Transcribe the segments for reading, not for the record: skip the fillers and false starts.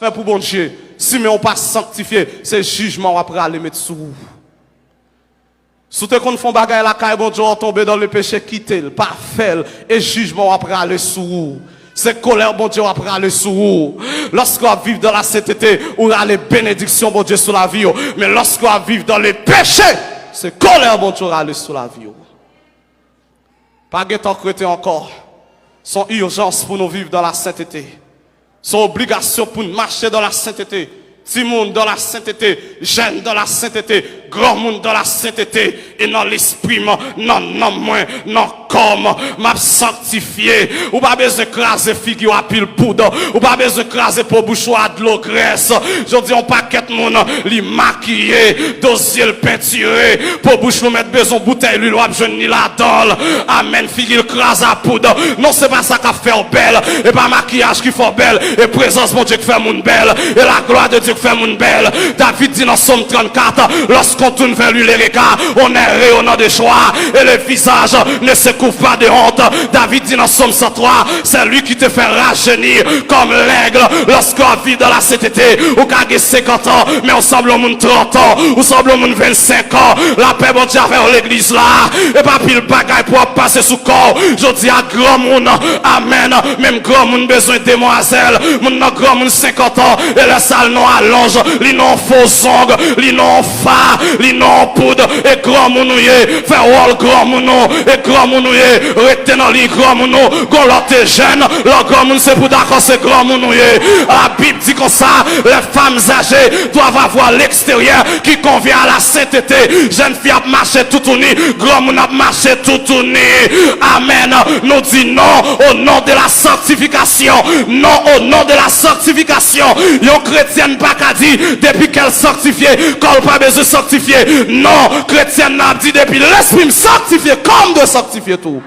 Fait pour bon Dieu. Si mais on pas sanctifié, c'est jugement après aller mettre sous vous. Si tu qu'on font bagaille la caille, bon Dieu, on tombe dans le péché, quitter le, pas faire, et jugement après aller sous vous. C'est colère, bon Dieu, après aller sous vous. Lorsqu'on vit dans la sainteté, on a les bénédictions, bon Dieu, sur la vie. Mais lorsqu'on vit dans les péchés, c'est colère, bon Dieu, aller sur la vie. Pas de temps chrétien encore. Son urgence pour nous vivre dans la sainteté. Son obligation pour nous marcher dans la sainteté. Petit monde dans la sainteté, jeune dans la sainteté, grand monde dans la sainteté, et dans l'esprit, non, moins, non, comme, m'a sanctifié, ou pas besoin d'écraser figure à pile poudre, ou pas besoin d'écraser pour bouchon à de l'eau graisse. Je dis, on paquet de monde, li maquillé, dossier le peinturé, pour bouchon mettre besoin bouteille, lui, l'ouap, je ni la dole. Amen, figure écrase à poudre. Non, c'est pas ça qui fait belle, et pas maquillage qui fait belle, et présence, mon Dieu, qui fait mon belle, et la gloire de Dieu qui fait mon belle. David dit dans Somme 34, lorsqu'on tourne vers lui les regards, on est rayonnant de joie, et le visage ne se couvre pas de honte. David dit dans Somme 103, c'est lui qui te fait rajeunir comme l'aigle. Lorsqu'on vit dans la sainteté, ou qu'on a 50 ans, mais on semble au monde 30 ans, ou semble au monde 25 ans, la paix bon Dieu avec l'église là, et pas pile bagaille pour passer sous corps. Je dis à grand monde, amen, même grand monde besoin de demoiselle, mon grand monde 50 ans, et la salle non allonge, li non faux ongles, li non fa, li non poudre, et grand mounouye, fait wall grand mounou, et grand mounouye, rete dans li grand mounou, gon l'autre jeune, le grand moun c'est pour d'accord c'est grand mounouye. La Bible dit comme ça, les femmes âgées doivent avoir l'extérieur qui convient à la sainteté. Jeune fille a marché tout uni, grand moun a marché tout uni. Amen. Nous dit non au nom de la sanctification, non au nom de la sanctification. Yon chrétienne pas qu'à dire depuis qu'elle sanctifiée, qu'elle pas besoin de sanctifier. Non, chrétienne n'a dit depuis l'esprit me sanctifier comme de sanctifier tout.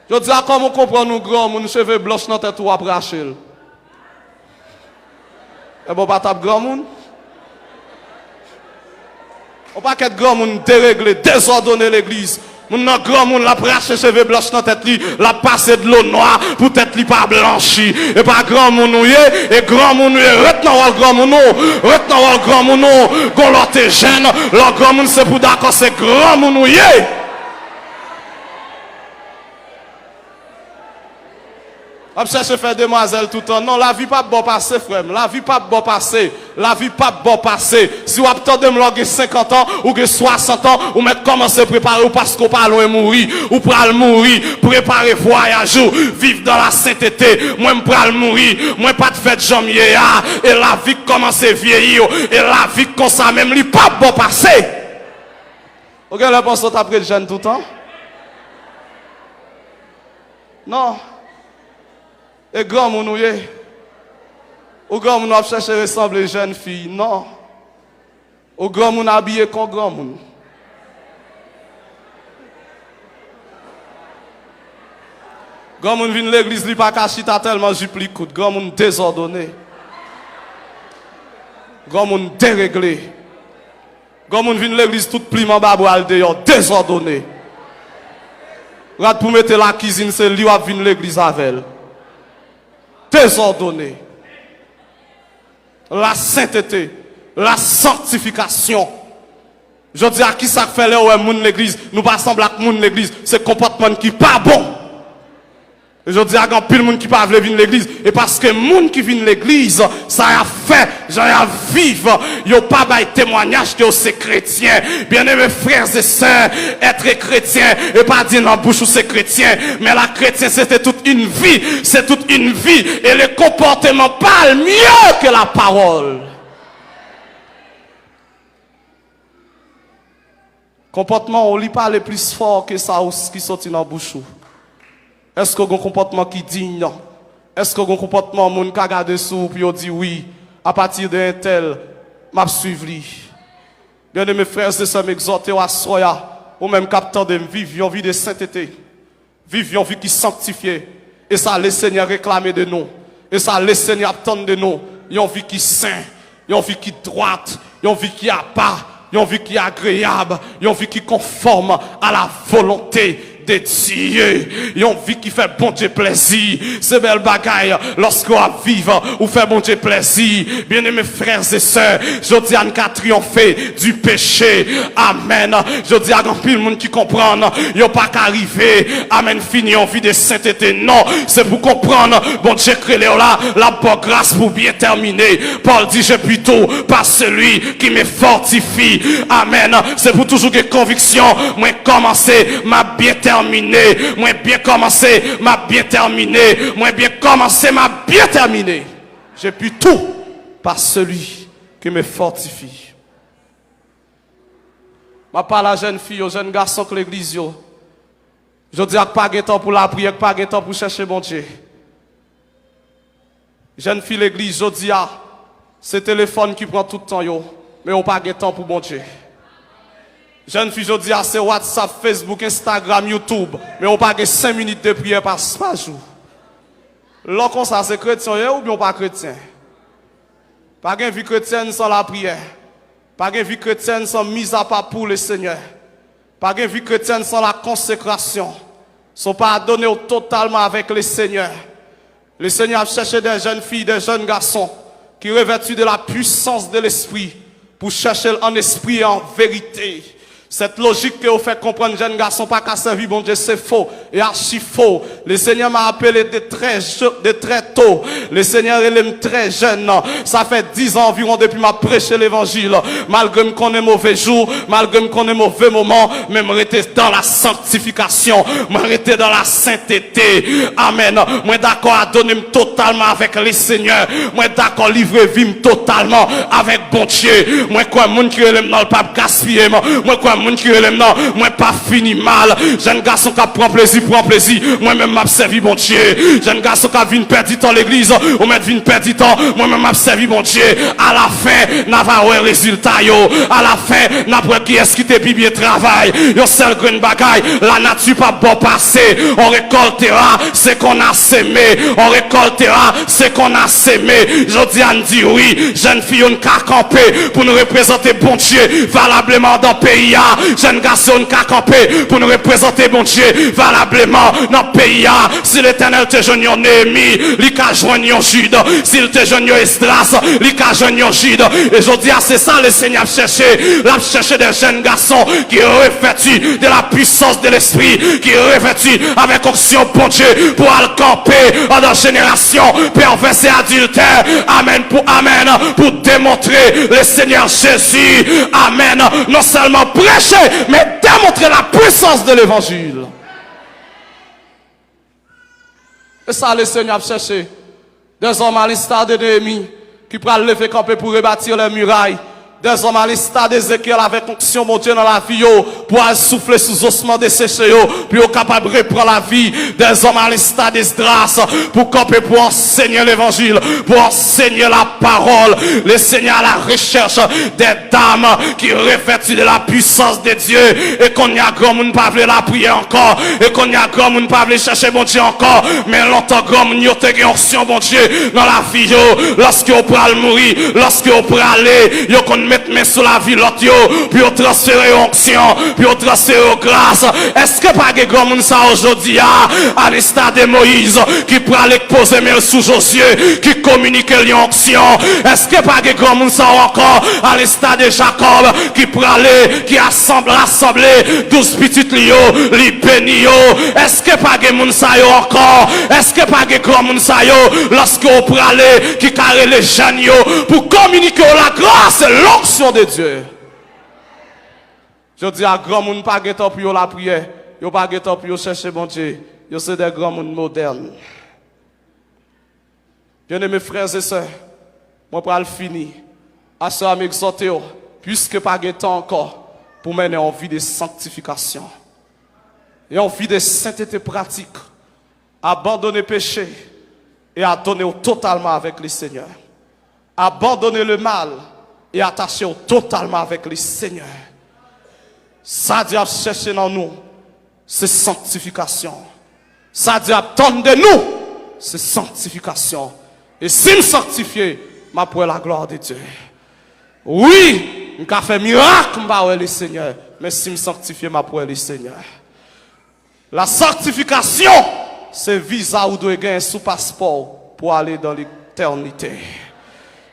Je dis à comment comprendre nous grand, mon cheveux blancs dans tête ou après Rachel. Et bon, pas tape grand monde. On pas qu'être grand monde déréglé, désordonner l'église. Mon grand monde la brache cheveux blancs dans tête li, la passer de l'eau noire pour tête li pas blanchi. Et pas grand monde et grand monde retenant le grand monde, retenant le grand monde, gon l'autre jeune, le grand monde c'est pour d'accord c'est grand monde. On cherche faire demoiselle tout le temps. Non, la vie pas bon passer, frère. La vie pas bon passer. La vie pas bon passer. Si vous attendez me loger 50 ans ou que 60 ans, ou mettre commencer à préparer ou parce qu'on pas loin mourir, ou pral mourir, préparer voyage ou vivre dans la sainteté. Moi pral mourir, moi pas de fête janvier et la vie commence à vieillir et la vie comme ça même li pas bon passer. OK, la pense après le jeune tout le temps? Non. Et grand mounouye, au grand moun a cherché ressembler jeune fille, non. Au grand moun habillé comme grand moun. Grand moun vient l'église, li pas kachita tellement jupli kout. Grand moun désordonné. Grand moun déréglé. Grand moun vient l'église tout pliement baboual dehors, désordonné. Regarde pour mettre la cuisine, c'est lui qui vient l'église avec elle. Désordonné. La sainteté, la sanctification. Je dis à qui ça fait là où l'église, nous pas semble à moun l'église, c'est comportement qui pas bon. Et je dis à grand pile monde qui pas venir l'église et parce que monde qui vient l'église, ça a fait, j'en ai vivre, yo pas bail témoignage que c'est chrétien. Bien-aimés frères et sœurs, être chrétien et pas dire dans bouche ou c'est chrétien, mais la chrétien c'était toute une vie, c'est toute une vie et le comportement parle mieux que la parole. Comportement on lit pas le plus fort que ça qui sorti dans bouche. Est-ce que vous avez un comportement qui est digne? Est-ce que vous avez un comportement qui est regardé sous et dit oui, à partir d'un tel, je suivre lui. Bien aimés frères et sœurs, m'exhorter à soya, ou même captant de vivre une vie de sainteté, vivre une vie qui est sanctifiée. Et ça, le Seigneur réclamer de nous. Et ça, le Seigneur attend de nous. Une vie qui est sainte, une vie qui est droite, une vie qui a pas, une vie qui est agréable, une vie qui est conforme à la volonté de Dieu. Une vie qui fait bon Dieu plaisir. C'est belle bagaille lorsqu'on a vivre ou fait bon Dieu plaisir. Bien-aimés frères et sœurs, je dis à nous triompher du péché. Amen. Je dis à grand pile monde qui comprend, il pas qu'arriver. Amen. Fini en vie de sainteté. Non, c'est pour comprendre. Bon Dieu crée là, la bonne grâce pour bien terminer. Paul dit, je plutôt par celui qui me fortifie. Amen. C'est pour toujours que conviction. Moi commencer, m'a bien terminé. Moi bien commencé, m'a bien terminé. Moi bien commencé, m'a bien terminé. J'ai pu tout par celui qui me fortifie. Je parle à la jeune fille, aux jeunes garçons que l'église. Je dis à pas de temps pour la prière, pas de temps pour chercher mon Dieu. Jeune fille l'église, je dis à c'est le téléphone qui prend tout le temps, mais on pas de temps pour mon Dieu. Jeune fille, je dis à c'est WhatsApp, Facebook, Instagram, YouTube, mais on pas de 5 minutes de prière par jour. Lorsqu'on ça c'est chrétien ou bien pas chrétien. Pas de vie chrétienne sans la prière. Pas de vie chrétienne sans mise à part pour le Seigneur. Pas de vie chrétienne sans la consécration. Sont pas donnés totalement avec le Seigneur. Le Seigneur a cherché des jeunes filles, des jeunes garçons qui revêtus de la puissance de l'esprit pour chercher en esprit et en vérité. Cette logique que vous fait comprendre, jeunes garçons, pas qu'à servir, bon Dieu, c'est faux et archi faux. Le Seigneur m'a appelé de très tôt. Le Seigneur, il est très jeune. Ça fait 10 ans environ depuis m'a prêché l'évangile. Malgré qu'on ait mauvais jours, malgré qu'on ait mauvais moments, même rester dans la sanctification, rester dans la sainteté. Amen. Moi d'accord à donner totalement avec le Seigneur. Moi d'accord livrer vie totalement avec bon Dieu. Moi quoi, monde qui est dans le pape gaspiller. Moi quoi, monde qui est là, moi pas fini mal. Jeune garçon qui prend plaisir, moi-même m'a servi bon Dieu. Jeune garçon qui vient perdre temps l'église, ou même vient perdre temps, moi-même m'a servi bon Dieu. À la fin, n'a pas un résultat yo. À la fin, n'a pas qui est-ce qui te bien travail. Yo seul green bagaille, la nature pas bon passé. On récoltera ce qu'on a sémé. On récoltera ce qu'on a sémé. Je dis à dire oui, jeune fille on a campé pour nous représenter bon Dieu valablement dans le pays. Jeune garçon qui a campé pour nous représenter bon Dieu valablement dans le pays. Si l'Éternel te joigne en Néhémie, il a joigné en Jude. S'il te joigne en Esdras, il a joigné en Jude. Et je dis, c'est ça le Seigneur cherché. Il a cherché des jeunes garçons qui revêtus de la puissance de l'esprit, qui revêtus avec onction bon Dieu pour aller camper dans la génération perverse et adultère. Amen pour démontrer le Seigneur Jésus. Amen. Non seulement prêcher, mais démontrer la puissance de l'évangile. Et ça, le Seigneur a cherché des hommes à l'instar de Néhémie qui prennent lever camper pour rebâtir les murailles. Des hommes à l'instar d'Ézéchiel avec onction mon Dieu dans la vie pour souffler sous ossements desséchés puis au capable de reprendre la vie. Des hommes à l'instar d'Esdras pour camper pour enseigner l'évangile, pour enseigner la parole. Le Seigneur à la recherche des dames qui revêtent de la puissance de Dieu et qu'on y a grand monde pas veut la prière encore et qu'on y a grand monde pas veut chercher mon Dieu encore, mais longtemps grand monde y a une onction mon Dieu dans la vie lorsque on pourra mourir, lorsque on pourra aller, yo qu'on mettre main sur la vie l'autre puis on transférer onction, puis on transférer grâce. Est-ce que pas de grand monde ça aujourd'hui à l'instar de Moïse qui pourra aller poser main sous Josué qui communique l'onction? Est-ce que pas de grand monde ça encore à l'instar de Jacob qui pourra aller qui rassembler 12 petites lios, les bénio? Est-ce que pas de monde ça encore? Est-ce que pas de grand monde ça lorsque on pourra aller qui carré les jeunes pour communiquer la grâce et l'onction de Dieu? Je dis à grand monde pas de temps pour la prière, yo pas de temps pour chercher bon Dieu. Yo c'est des grands monde modernes. Bien-aimés frères et sœurs, moi pour le finir, à ça m'exhorter puisque pas de temps encore pour mener en vie de sanctification et en vie de sainteté pratique, abandonner péché et à donner totalement avec le Seigneur. Abandonner le mal et attacher totalement avec le Seigneur. Ça dit à chercher dans nous, c'est sanctification. Ça dit à attendre de nous, c'est sanctification. Et si me sanctifier, ma pour la gloire de Dieu. Oui, je fait miracle, le Seigneur. Mais si me sanctifier, ma pour le Seigneur. La sanctification, c'est visa ou doit gagner sous passeport pour aller dans l'éternité.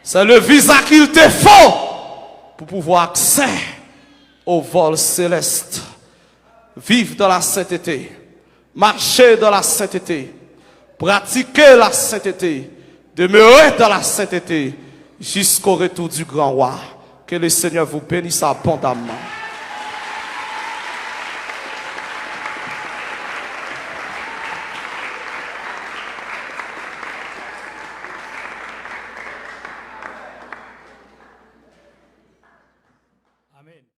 C'est le visa qu'il te faut pour pouvoir accès au vol céleste. Vivre dans la sainteté, marcher dans la sainteté, pratiquer la sainteté, demeurer dans la sainteté jusqu'au retour du grand roi. Que le Seigneur vous bénisse abondamment.